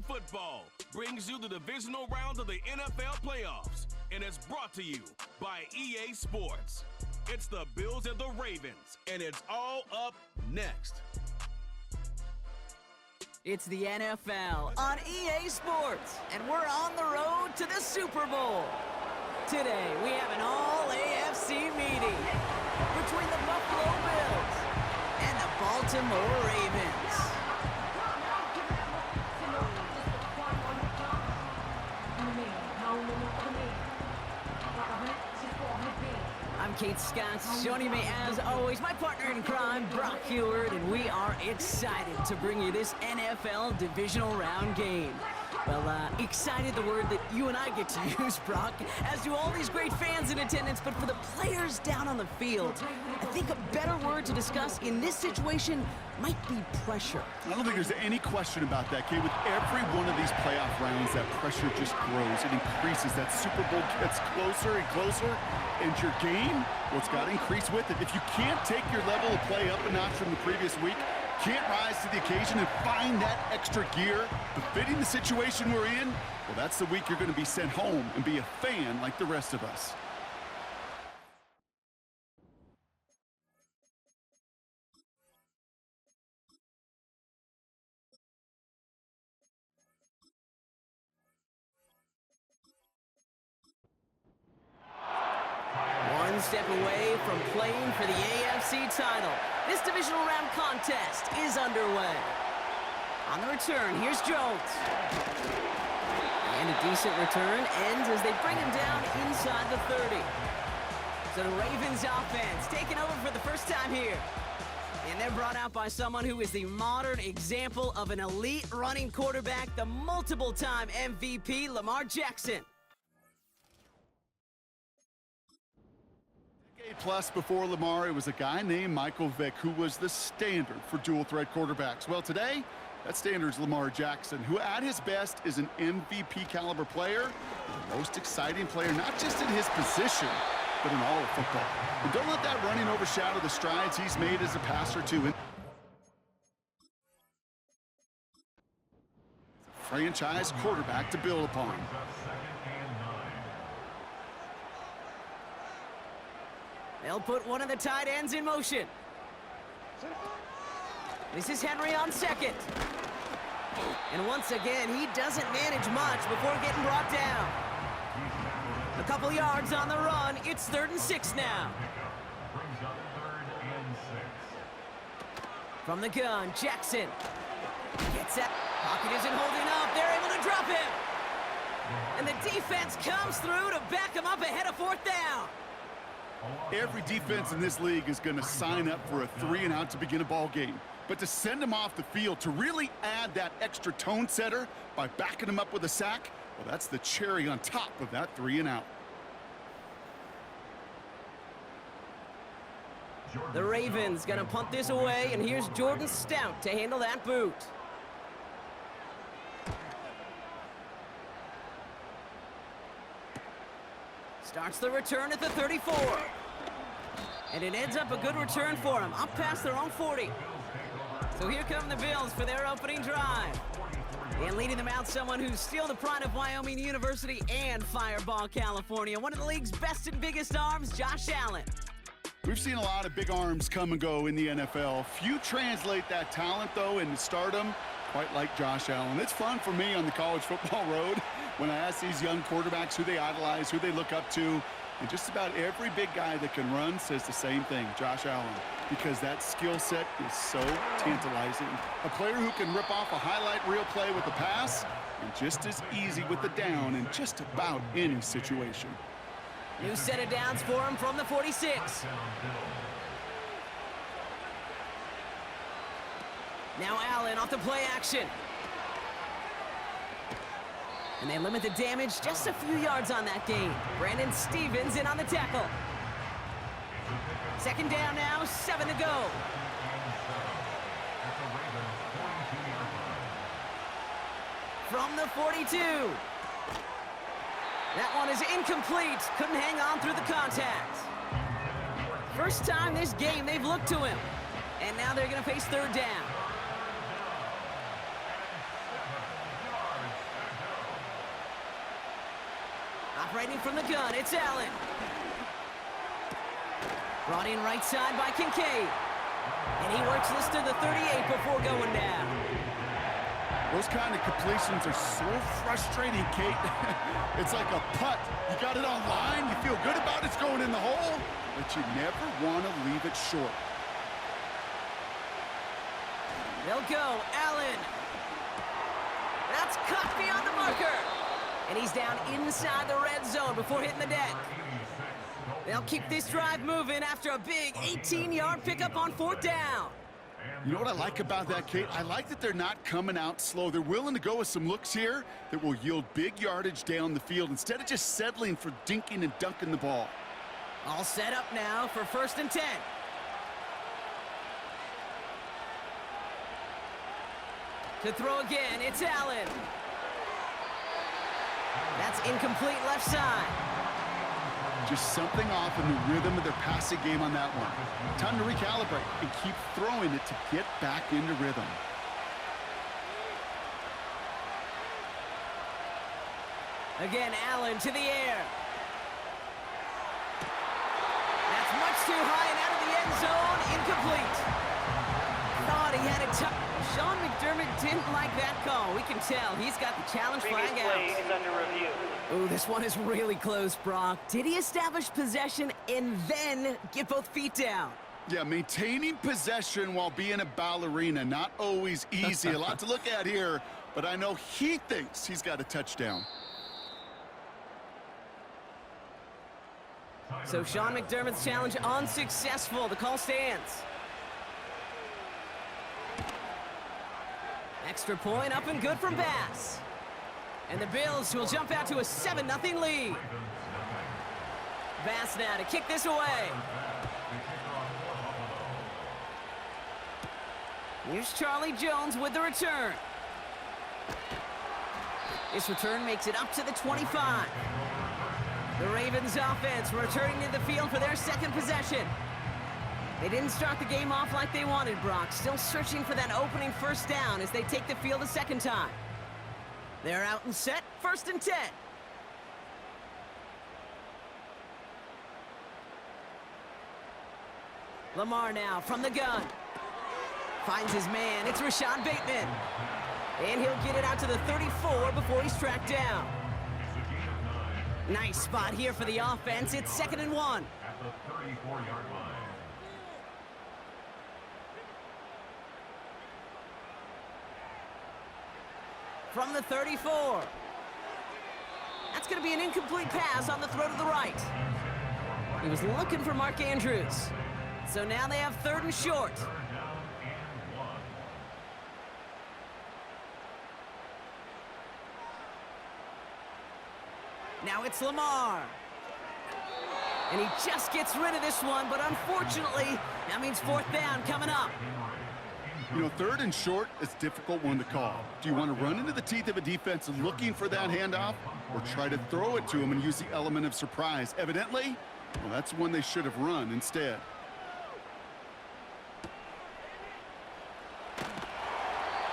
American football brings you the divisional round of the NFL playoffs, and it's brought to you by EA Sports. It's the Bills and the Ravens, and it's all up next. It's the NFL on EA Sports, and we're on the road to the Super Bowl. Today, we have an all-AFC meeting between the Buffalo Bills and the Baltimore Ravens. I'm Kate Scott. Joining me, as always, my partner in crime, Brock Heward, and we are excited to bring you this NFL Divisional Round game. Well, excited the word that you and I get to use, Brock, as do all these great fans in attendance, but for the players down on the field, I think a better word to discuss in this situation might be pressure. I don't think there's any question about that, Kate. With every one of these playoff rounds, that pressure just grows. It increases. That Super Bowl gets closer and closer, and your game, well, it's got to increase with it. If you can't take your level of play up a notch from the previous week, can't rise to the occasion and find that extra gear befitting the situation we're in, well, that's the week you're going to be sent home and be a fan like the rest of us. One step away from playing for the AFC title. This divisional round contest is underway. On the return, here's Jones. And a decent return ends as they bring him down inside the 30. So the Ravens offense taking over for the first time here. And they're brought out by someone who is the modern example of an elite running quarterback, the multiple-time MVP, Lamar Jackson. Plus, before Lamar, it was a guy named Michael Vick who was the standard for dual-threat quarterbacks. Well, today, that standard is Lamar Jackson, who at his best is an MVP-caliber player, the most exciting player, not just in his position, but in all of football. And don't let that running overshadow the strides he's made as a passer, too. Franchise quarterback to build upon. They'll put one of the tight ends in motion. This is Henry on second. And once again, he doesn't manage much before getting brought down. A couple yards on the run. It's 3rd and 6 now. From the gun, Jackson gets that. Pocket isn't holding up. They're able to drop him. And the defense comes through to back him up ahead of 4th down. Every defense in this league is going to sign up for a 3-and-out to begin a ball game. But to send him off the field, to really add that extra tone setter by backing him up with a sack, well, that's the cherry on top of that 3-and-out. The Ravens going to punt this away, and here's Jordan Stout to handle that boot. Starts the return at the 34. And it ends up a good return for him, up past their own 40. So here come the Bills for their opening drive. And leading them out, someone who's still the pride of Wyoming University and Fireball, California. One of the league's best and biggest arms, Josh Allen. We've seen a lot of big arms come and go in the NFL. Few translate that talent, though, into stardom, quite like Josh Allen. It's fun for me on the college football road when I ask these young quarterbacks who they idolize, who they look up to. And just about every big guy that can run says the same thing, Josh Allen, because that skill set is so tantalizing. A player who can rip off a highlight reel play with the pass and just as easy with the down in just about any situation. New set of downs for him from the 46. Now Allen off the play action. And they limit the damage just a few yards on that gain. Brandon Stevens in on the tackle. 2nd down now, 7 to go. From the 42. That one is incomplete. Couldn't hang on through the contact. First time this game they've looked to him. And now they're going to face 3rd down. Operating from the gun, it's Allen. Brought in right side by Kincaid. And he works this to the 38 before going down. Those kind of completions are so frustrating, Kate. It's like a putt. You got it on line, you feel good about it's going in the hole, but you never want to leave it short. They'll go, Allen. That's cut beyond the marker. And he's down inside the red zone before hitting the deck. They'll keep this drive moving after a big 18-yard pickup on 4th down. You know what I like about that, Kate? I like that they're not coming out slow. They're willing to go with some looks here that will yield big yardage down the field instead of just settling for dinking and dunking the ball. All set up now for 1st and 10. To throw again, it's Allen. That's incomplete left side. Just something off in the rhythm of their passing game on that one. Time to recalibrate and keep throwing it to get back into rhythm. Again, Allen to the air. That's much too high and out of the end zone. Incomplete. Thought he had a tough. Sean McDermott didn't like that call. We can tell he's got the challenge flag out. Previous play is under review. Ooh, this one is really close, Brock. Did he establish possession and then get both feet down? Yeah, maintaining possession while being a ballerina, not always easy. A lot to look at here, but I know he thinks he's got a touchdown. So Sean McDermott's challenge unsuccessful. The call stands. Extra point up and good from Bass. And the Bills will jump out to a 7-0 lead. Bass now to kick this away. Here's Charlie Jones with the return. This return makes it up to the 25. The Ravens offense returning to the field for their second possession. They didn't start the game off like they wanted, Brock. Still searching for that opening 1st down as they take the field a second time. They're out and set, 1st and 10. Lamar now from the gun. Finds his man, it's Rashad Bateman. And he'll get it out to the 34 before he's tracked down. Nice spot here for the offense, it's 2nd and 1. At the 34-yard line. From the 34. That's going to be an incomplete pass on the throw to the right. He was looking for Mark Andrews. So now they have 3rd and short. Now it's Lamar. And he just gets rid of this one, but unfortunately, that means 4th down coming up. You know, 3rd and short is a difficult one to call. Do you want to run into the teeth of a defense looking for that handoff, or try to throw it to him and use the element of surprise? Evidently, well, that's one they should have run instead.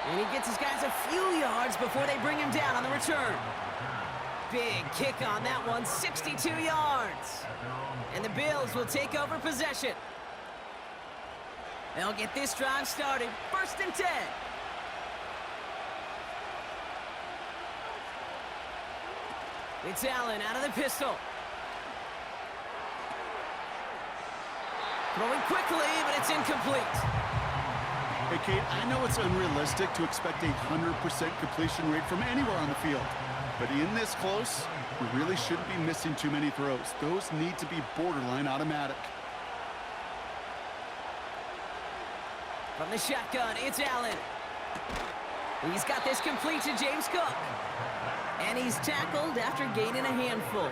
And he gets his guys a few yards before they bring him down on the return. Big kick on that one, 62 yards. And the Bills will take over possession. They'll get this drive started, 1st and 10. It's Allen out of the pistol. Throwing quickly, but it's incomplete. Hey, Kate, I know it's unrealistic to expect a 100% completion rate from anywhere on the field. But in this close, you really shouldn't be missing too many throws. Those need to be borderline automatic. From the shotgun, it's Allen. He's got this complete to James Cook. And he's tackled after gaining a handful.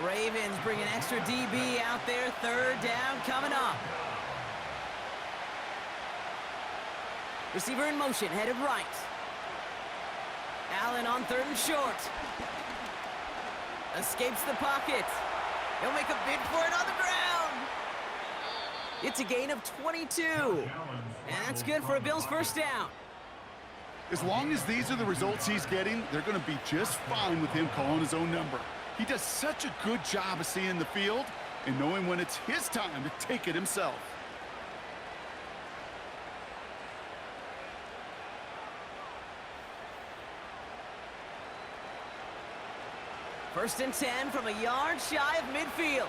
Ravens bring an extra DB out there. 3rd down coming up. Receiver in motion, headed right. Allen on 3rd and short. Escapes the pocket. He'll make a bid for it on the ground. It's a gain of 22. And that's good for a Bills 1st down. As long as these are the results he's getting, they're going to be just fine with him calling his own number. He does such a good job of seeing the field and knowing when it's his time to take it himself. First and 10 from a yard shy of midfield.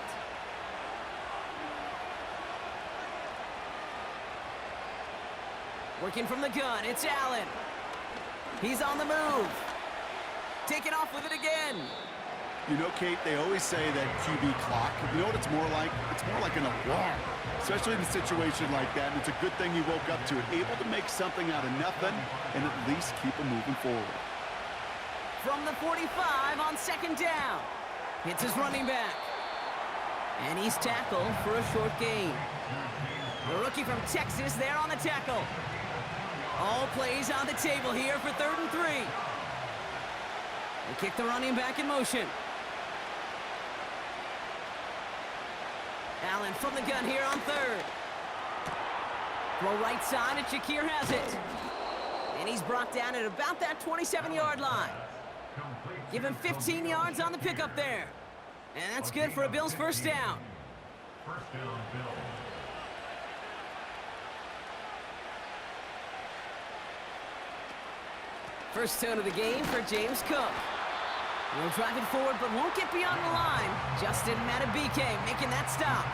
Working from the gun, it's Allen. He's on the move. Taking off with it again. You know, Kate, they always say that QB clock. You know what it's more like? It's more like an alarm, especially in a situation like that. And it's a good thing he woke up to it, able to make something out of nothing and at least keep him moving forward. From the 45 on second down. Hits his running back. And he's tackled for a short gain. The rookie from Texas there on the tackle. All plays on the table here for 3rd and 3. They kick the running back in motion. Allen from the gun here on 3rd. Throw right side and Shakir has it. And he's brought down at about that 27-yard line. Give him 15 yards on the pickup there. And that's good for a Bills first down. First down, Bills. First tone of the game for James Cook. He'll drive it forward, but won't get beyond the line. Justin Matabike making that stop.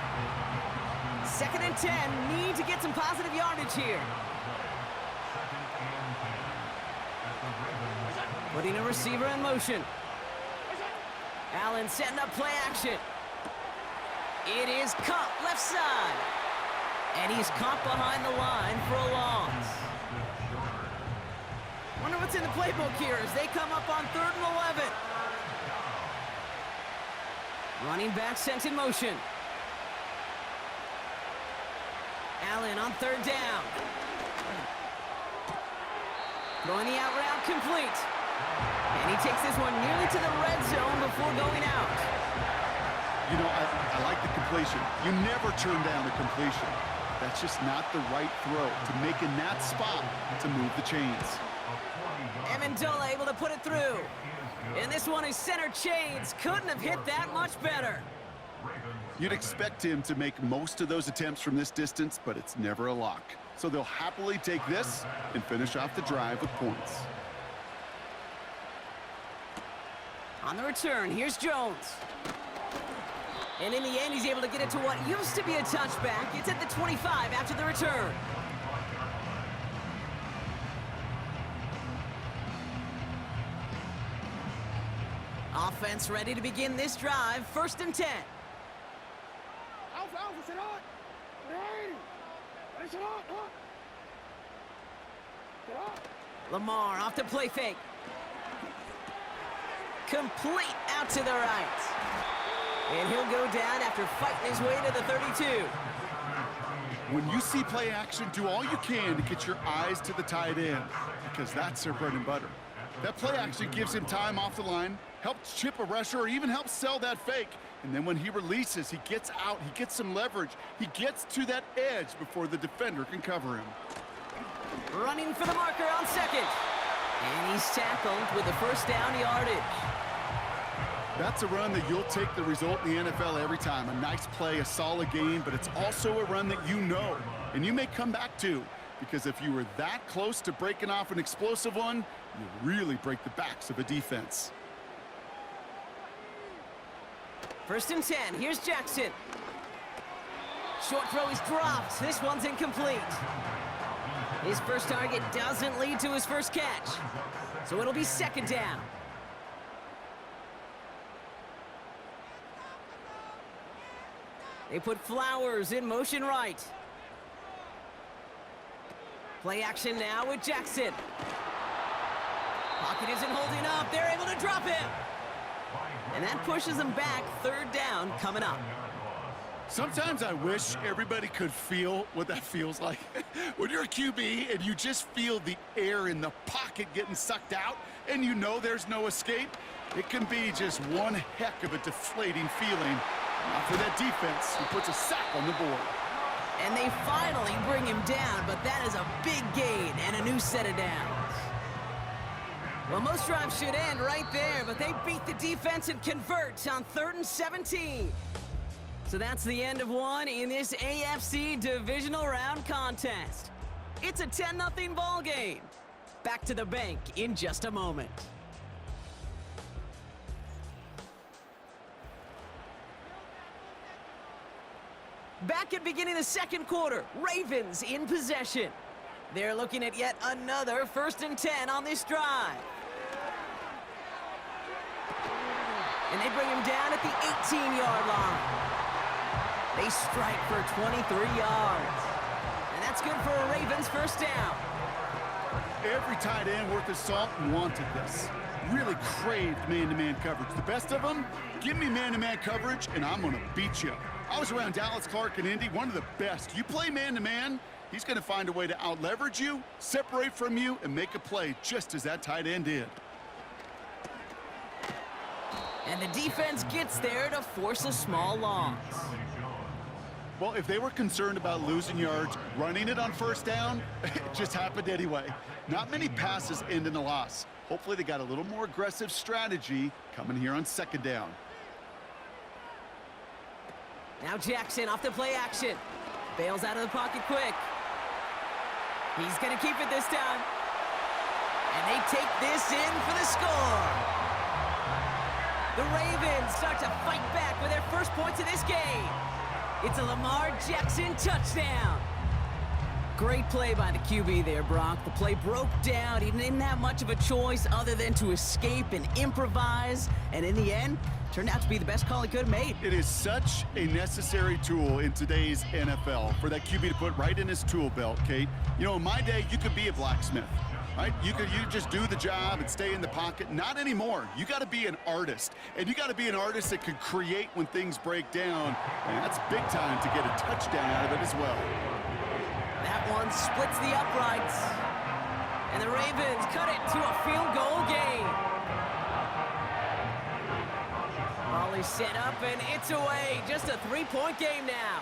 2nd and 10, need to get some positive yardage here. Putting a receiver in motion. Allen setting up play action. It is caught left side. And he's caught behind the line for a loss. Wonder what's in the playbook here as they come up on 3rd and 11. Running back sent in motion. Allen on 3rd down. Throwing the out route complete. And he takes this one nearly to the red zone before going out. You know, I like the completion. You never turn down a completion. That's just not the right throw to make in that spot to move the chains. Amendola able to put it through. And this one is center chains. Couldn't have hit that much better. You'd expect him to make most of those attempts from this distance, but it's never a lock. So they'll happily take this and finish off the drive with points. On the return, here's Jones. And in the end, he's able to get it to what used to be a touchback. It's at the 25 after the return. Offense ready to begin this drive. 1st and 10. Lamar off the play fake. Complete out to the right. And he'll go down after fighting his way to the 32. When you see play action, do all you can to get your eyes to the tight end, because that's their bread and butter. That play action gives him time off the line, helps chip a rusher, or even helps sell that fake. And then when he releases, he gets out, he gets some leverage. He gets to that edge before the defender can cover him. Running for the marker on 2nd. And he's tackled with the first down yardage. That's a run that you'll take the result in the NFL every time. A nice play, a solid game, but it's also a run that you know and you may come back to, because if you were that close to breaking off an explosive one, you really break the backs of a defense. 1st and 10, here's Jackson. Short throw is dropped. This one's incomplete. His first target doesn't lead to his first catch. So it'll be 2nd down. They put Flowers in motion right. Play action now with Jackson. Pocket isn't holding up. They're able to drop him. And that pushes them back. 3rd down coming up. Sometimes I wish everybody could feel what that feels like. When you're a QB and you just feel the air in the pocket getting sucked out and you know there's no escape, it can be just one heck of a deflating feeling. Not for that defense, who puts a sack on the board. And they finally bring him down, but that is a big gain and a new set of downs. Well, most drives should end right there, but they beat the defense and convert on 3rd and 17. So that's the end of one in this AFC Divisional Round contest. It's a 10-0 ball game. Back to the bank in just a moment. Back at beginning the second quarter, Ravens in possession. They're looking at yet another 1st and 10 on this drive. And they bring him down at the 18-yard line. They strike for 23 yards. And that's good for a Ravens first down. Every tight end worth his salt wanted this. Really craved man-to-man coverage. The best of them, give me man-to-man coverage, and I'm going to beat you. I was around Dallas Clark and Indy, one of the best. You play man-to-man, he's going to find a way to out-leverage you, separate from you, and make a play just as that tight end did. And the defense gets there to force a small loss. Well, if they were concerned about losing yards, running it on first down, it just happened anyway. Not many passes end in a loss. Hopefully they got a little more aggressive strategy coming here on second down. Now Jackson off the play action. Bails out of the pocket quick. He's going to keep it this time. And they take this in for the score. The Ravens start to fight back with their first points of this game. It's a Lamar Jackson touchdown. Great play by the QB there, Brock. The play broke down. He didn't have much of a choice other than to escape and improvise. And in the end, turned out to be the best call he could have made. It is such a necessary tool in today's NFL for that QB to put right in his tool belt, Kate. You know, in my day, you could be a blacksmith, right? You just do the job and stay in the pocket. Not anymore. You got to be an artist. And you got to be an artist that can create when things break down. And that's big time to get a touchdown out of it as well. That one splits the uprights. And the Ravens cut it to a field goal game. Ball is set up and it's away. Just a 3-point game now.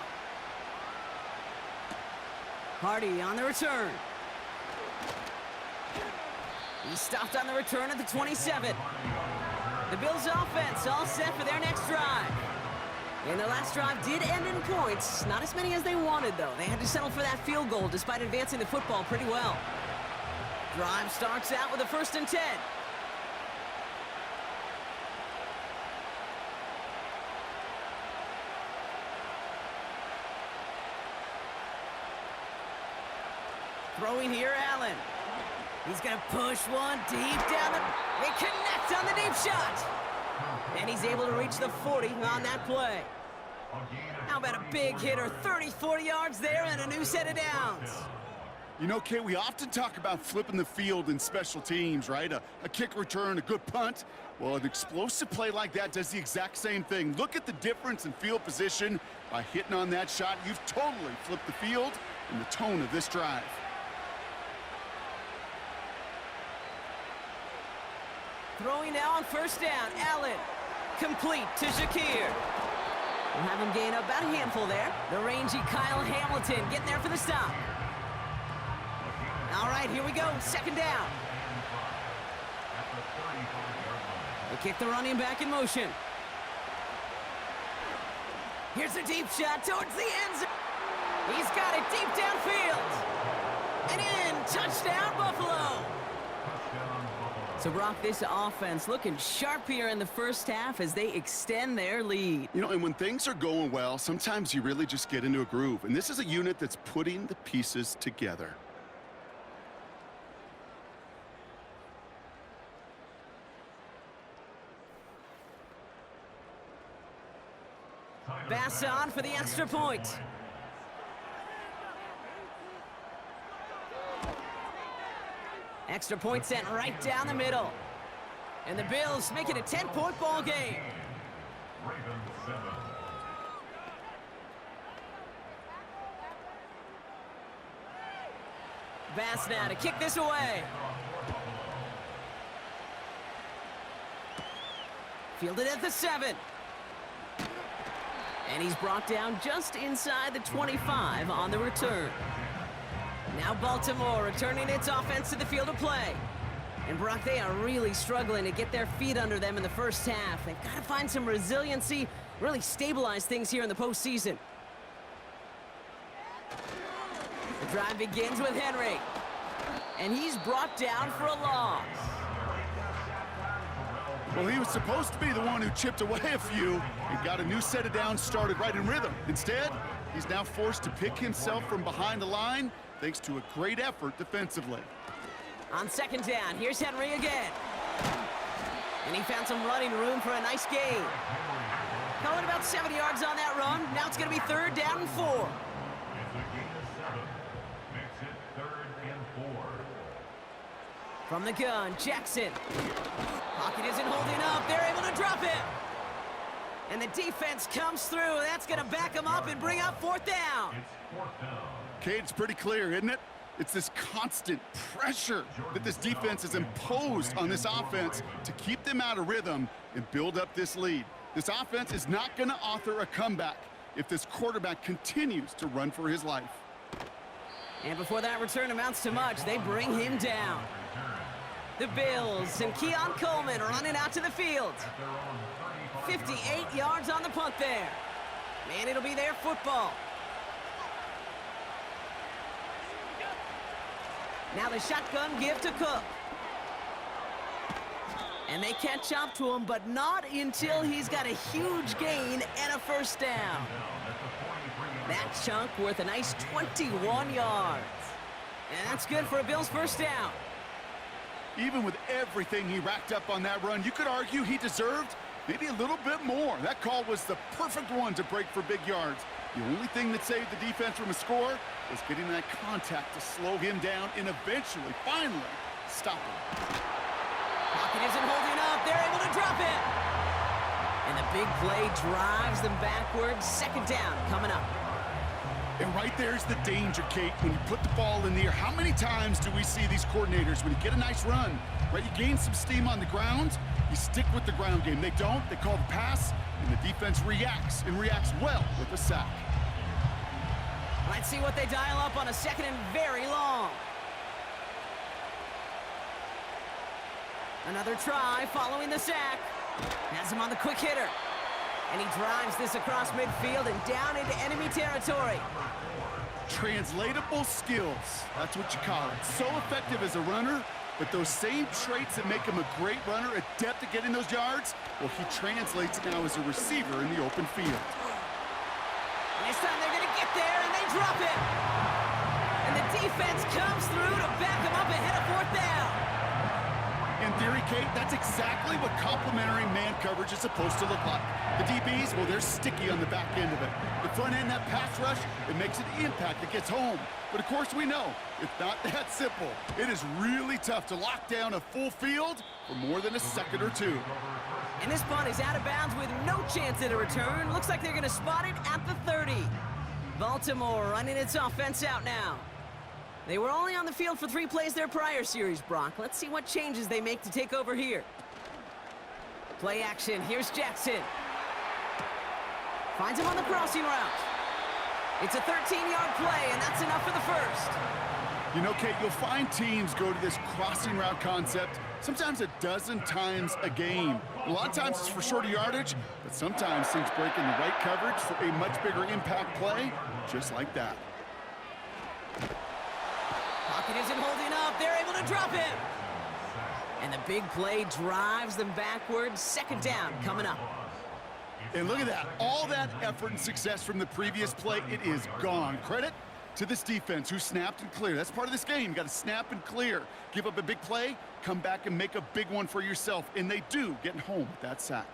Hardy on the return. He stopped on the return at the 27. The Bills offense all set for their next drive. And their last drive did end in points. Not as many as they wanted, though. They had to settle for that field goal despite advancing the football pretty well. Drive starts out with a 1st and 10. Throwing here, Allen. He's going to push one deep down the... They connect on the deep shot. And he's able to reach the 40 on that play. How about a big hitter, 30, 40 yards there and a new set of downs. You know, Kate, we often talk about flipping the field in special teams, right? A kick return, a good punt. Well, an explosive play like that does the exact same thing. Look at the difference in field position. By hitting on that shot, you've totally flipped the field and the tone of this drive. Throwing now on 1st down, Allen. Complete to Shakir. We'll have him gain about a handful there. The rangy Kyle Hamilton getting there for the stop. All right, here we go. 2nd down. They kick the running back in motion. Here's a deep shot towards the end zone. He's got it deep downfield. And in. Touchdown, Buffalo. So, Brock, this offense looking sharp here in the first half as they extend their lead. You know, and when things are going well, sometimes you really just get into a groove. And this is a unit that's putting the pieces together. Bass on for the extra point. Extra point sent right down the middle. And the Bills make it a 10-point ball game. Ravens 7. Bass now to kick this away. Fielded at the 7. And he's brought down just inside the 25 on the return. Now Baltimore returning its offense to the field of play. And Brock, they are really struggling to get their feet under them in the first half. They've got to find some resiliency, really stabilize things here in the postseason. The drive begins with Henry. And he's brought down for a loss. Well, he was supposed to be the one who chipped away a few and got a new set of downs started right in rhythm. Instead, he's now forced to pick himself from behind the line thanks to a great effort defensively. On second down, here's Henry again. And he found some running room for a nice gain. Call it about 70 yards on that run. Now it's going to be 3rd down and 4. It's a gain of 7. Makes it 3rd and 4. From the gun, Jackson. Pocket isn't holding up. They're able to drop it. And the defense comes through. That's going to back them up and bring up 4th down. It's 4th down. Okay, it's pretty clear, isn't it? It's this constant pressure that this defense has imposed on this offense to keep them out of rhythm and build up this lead. This offense is not going to author a comeback if this quarterback continues to run for his life. And before that return amounts to much, they bring him down. The Bills and Keon Coleman running out to the field. 58 yards on the punt there. And it'll be their football. Now the shotgun give to Cook. And they catch up to him, but not until he's got a huge gain and a 1st down. That chunk worth a nice 21 yards. And that's good for a Bills 1st down. Even with everything he racked up on that run, you could argue he deserved maybe a little bit more. That call was the perfect one to break for big yards. The only thing that saved the defense from a score was getting that contact to slow him down and eventually, finally, stop him. Pocket isn't holding up. They're able to drop it. And the big play drives them backwards. 2nd down coming up. And right there's the danger, Kate, when you put the ball in the air. How many times do we see these coordinators, when you get a nice run, right, you gain some steam on the ground, you stick with the ground game. They don't, they call the pass, and the defense reacts, and reacts well with a sack. Let's see what they dial up on a 2nd and very long. Another try following the sack. Has him on the quick hitter. And he drives this across midfield and down into enemy territory. Translatable skills, that's what you call it. So effective as a runner, but those same traits that make him a great runner, adept at getting those yards, well, he translates now as a receiver in the open field. And this time they're going to get there, and they drop it. And the defense comes through to back him up ahead of 4th down. In theory, Kate, that's exactly what complementary man coverage is supposed to look like. The DBs, well, they're sticky on the back end of it. The front end, that pass rush, it makes an impact that gets home. But of course we know, it's not that simple. It is really tough to lock down a full field for more than a second or two. And this punt is out of bounds with no chance at a return. Looks like they're going to spot it at the 30. Baltimore running its offense out now. They were only on the field for 3 plays their prior series, Brock. Let's see what changes they make to take over here. Play action. Here's Jackson. Finds him on the crossing route. It's a 13-yard play, and that's enough for the 1st. You know, Kate, you'll find teams go to this crossing route concept sometimes a dozen times a game. A lot of times it's for shorter yardage, but sometimes things break in the right coverage for a much bigger impact play, just like that. Pocket isn't holding up. They're able to drop it. And the big play drives them backwards. 2nd down coming up. And look at that. All that effort and success from the previous play, it is gone. Credit to this defense who snapped and cleared. That's part of this game. You got to snap and clear. Give up a big play, come back and make a big one for yourself. And they do, getting home with that sack.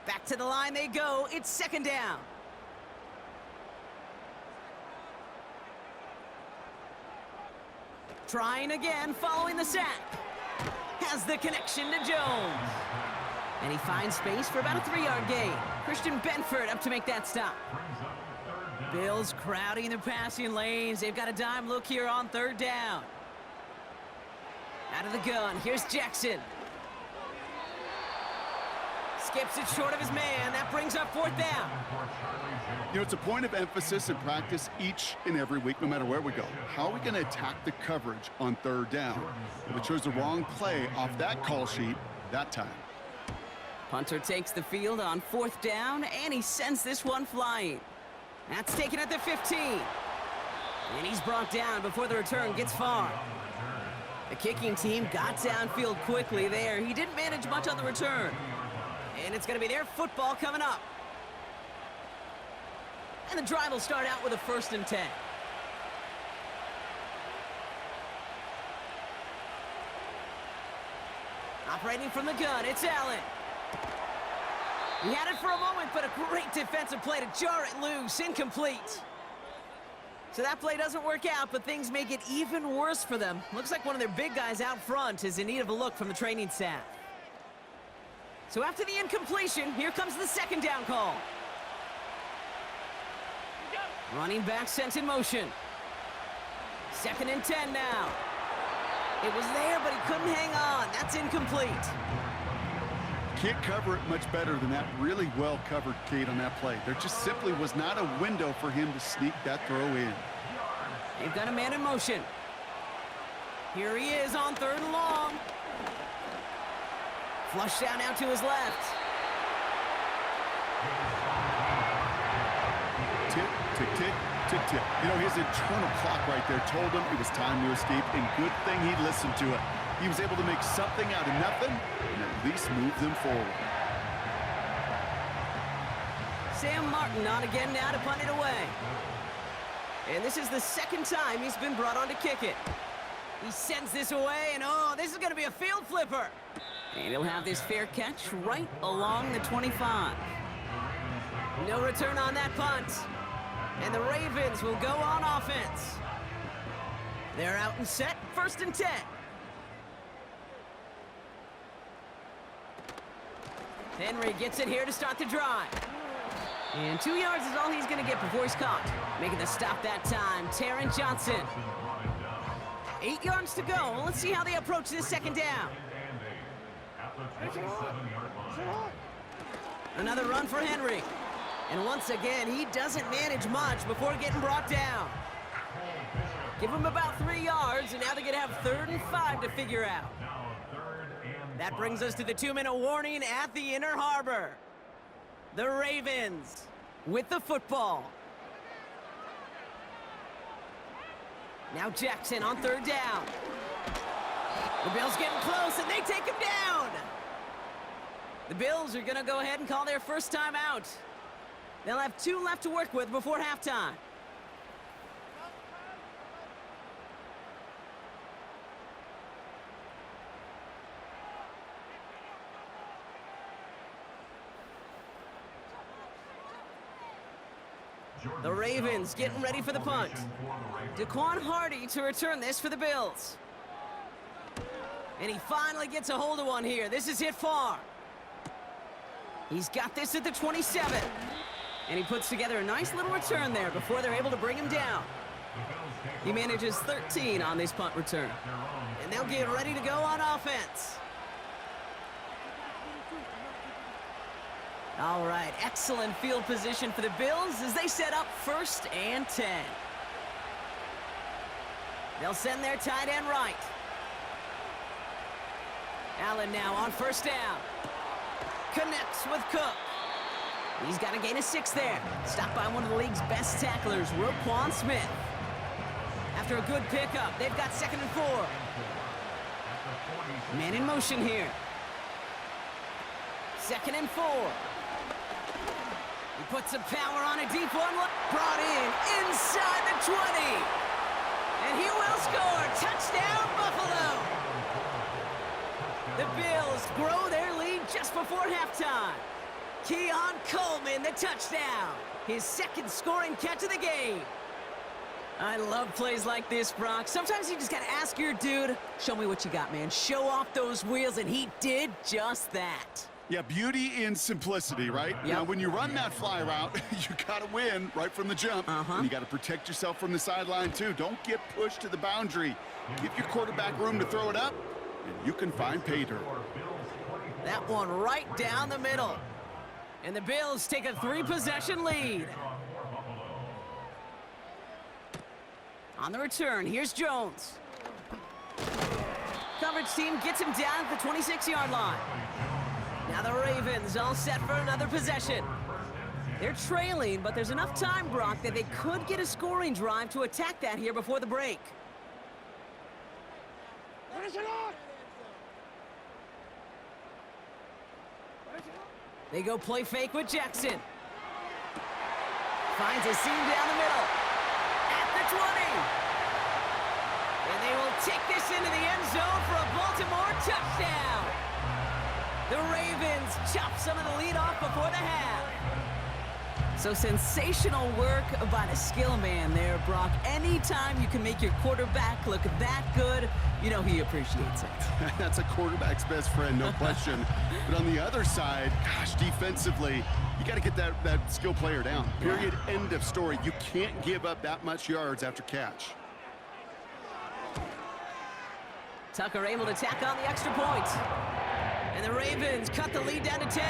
Back to the line they go. It's 2nd down. Trying again following the sack. Has the connection to Jones. And he finds space for about a 3-yard gain. Christian Benford up to make that stop. Bills crowding the passing lanes. They've got a dime look here on 3rd down. Out of the gun. Here's Jackson. Skips it short of his man. That brings up 4th down. You know, it's a point of emphasis in practice each and every week, no matter where we go. How are we going to attack the coverage on third down? We chose the wrong play off that call sheet that time. Punter takes the field on fourth down, and he sends this one flying. That's taken at the 15. And he's brought down before the return gets far. The kicking team got downfield quickly there. He didn't manage much on the return. And it's going to be their football coming up. And the drive will start out with a 1st and 10. Operating from the gun, it's Allen. He had it for a moment, but a great defensive play to jar it loose, incomplete. So that play doesn't work out, but things make it even worse for them. Looks like one of their big guys out front is in need of a look from the training staff. So after the incompletion, here comes the 2nd down call. Running back sent in motion. 2nd and 10 now. It was there, but he couldn't hang on. That's incomplete. Can't cover it much better than that really well covered, Kate, on that play. There just simply was not a window for him to sneak that throw in. They've got a man in motion. Here he is on 3rd and long. Flush down out to his left. Tick, tick, tick, tick, tick. You know, his internal clock right there told him it was time to escape, and good thing he listened to it. He was able to make something out of nothing and at least move them forward. Sam Martin on again now to punt it away. And this is the 2nd time he's been brought on to kick it. He sends this away, and oh, this is going to be a field flipper. And he'll have this fair catch right along the 25. No return on that punt. And the Ravens will go on offense. They're out and set, 1st and 10. Henry gets it here to start the drive. And 2 yards is all he's going to get before he's caught. Making the stop that time, Taron Johnson. 8 yards to go. Let's see how they approach this 2nd down. Another run for Henry. And once again, he doesn't manage much before getting brought down. Give him about 3 yards, and now they're going to have 3rd and 5 to figure out. That brings us to the 2-minute warning at the Inner Harbor. The Ravens with the football. Now Jackson on 3rd down. The Bills getting close, and they take him down. The Bills are going to go ahead and call their first time out. They'll have 2 left to work with before halftime. The Ravens getting ready for the punt. Daquan Hardy to return this for the Bills. And he finally gets a hold of one here. This is hit far. He's got this at the 27. And he puts together a nice little return there before they're able to bring him down. He manages 13 on this punt return. And they'll get ready to go on offense. All right, excellent field position for the Bills as they set up 1st and 10. They'll send their tight end right. Allen now on 1st down. Connects with Cook. He's got a gain of 6 there. Stopped by one of the league's best tacklers, Roquan Smith. After a good pickup, they've got 2nd and 4. Man in motion here. 2nd and 4. He puts some power on a deep one. Brought in inside the 20. And he will score. Touchdown, Buffalo. The Bills grow their lead just before halftime. Keon Coleman, the touchdown. His 2nd scoring catch of the game. I love plays like this, Brock. Sometimes you just got to ask your dude, show me what you got, man. Show off those wheels, and he did just that. Yeah, beauty in simplicity, right? Yep. Now, when you run that fly route, you got to win right from the jump. And you got to protect yourself from the sideline, too. Don't get pushed to the boundary. Give your quarterback room to throw it up, and you can find pay dirt. That one right down the middle. And the Bills take a 3-possession lead. On the return, here's Jones. Coverage team gets him down at the 26-yard line. Now the Ravens all set for another possession. They're trailing, but there's enough time, Brock, that they could get a scoring drive to attack that here before the break. They go play fake with Jackson. Finds a seam down the middle. At the 20. And they will take this into the end zone for a Baltimore touchdown. The Ravens chop some of the lead off before the half. So sensational work by the skill man there, Brock. Anytime you can make your quarterback look that good, you know he appreciates it. That's a quarterback's best friend, no question. But on the other side, gosh, defensively, you got to get that skill player down. Period, end of story. You can't give up that much yards after catch. Tucker able to tack on the extra point. And the Ravens cut the lead down to 10.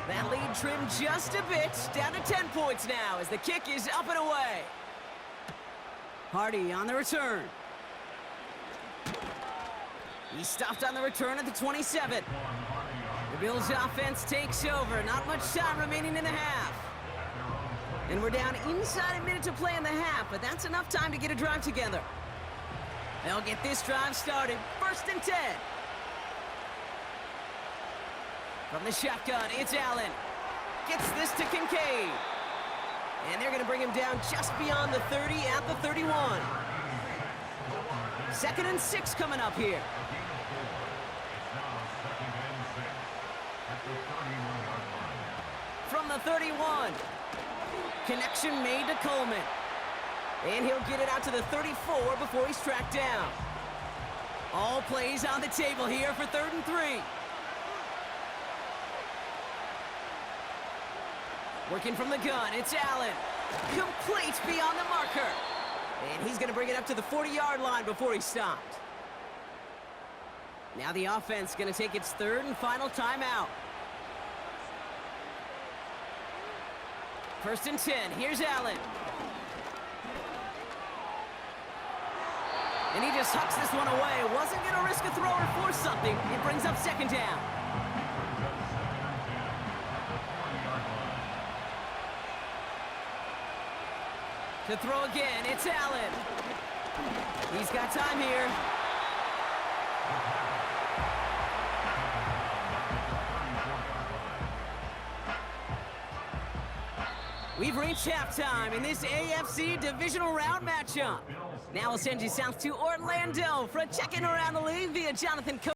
That lead trimmed just a bit, down to 10 points now as the kick is up and away. Hardy on the return. He stopped on the return at the 27. The Bills' offense takes over. Not much time remaining in the half. And we're down inside a minute to play in the half, but that's enough time to get a drive together. They'll get this drive started. 1st and 10. From the shotgun, it's Allen. Gets this to Kincaid. And they're going to bring him down just beyond the 30 at the 31. 2nd and 6 coming up here. From the 31. Connection made to Coleman. And he'll get it out to the 34 before he's tracked down. All plays on the table here for 3rd and 3. Working from the gun, it's Allen. Complete beyond the marker. And he's going to bring it up to the 40-yard line before he stopped. Now the offense going to take its 3rd and final timeout. 1st and 10, here's Allen. And he just hucks this one away. Wasn't going to risk a throw or force something. It brings up 2nd down. To throw again, it's Allen. He's got time here. We've reached halftime in this AFC Divisional Round matchup. Now we'll send you south to Orlando for a check-in around the league via Jonathan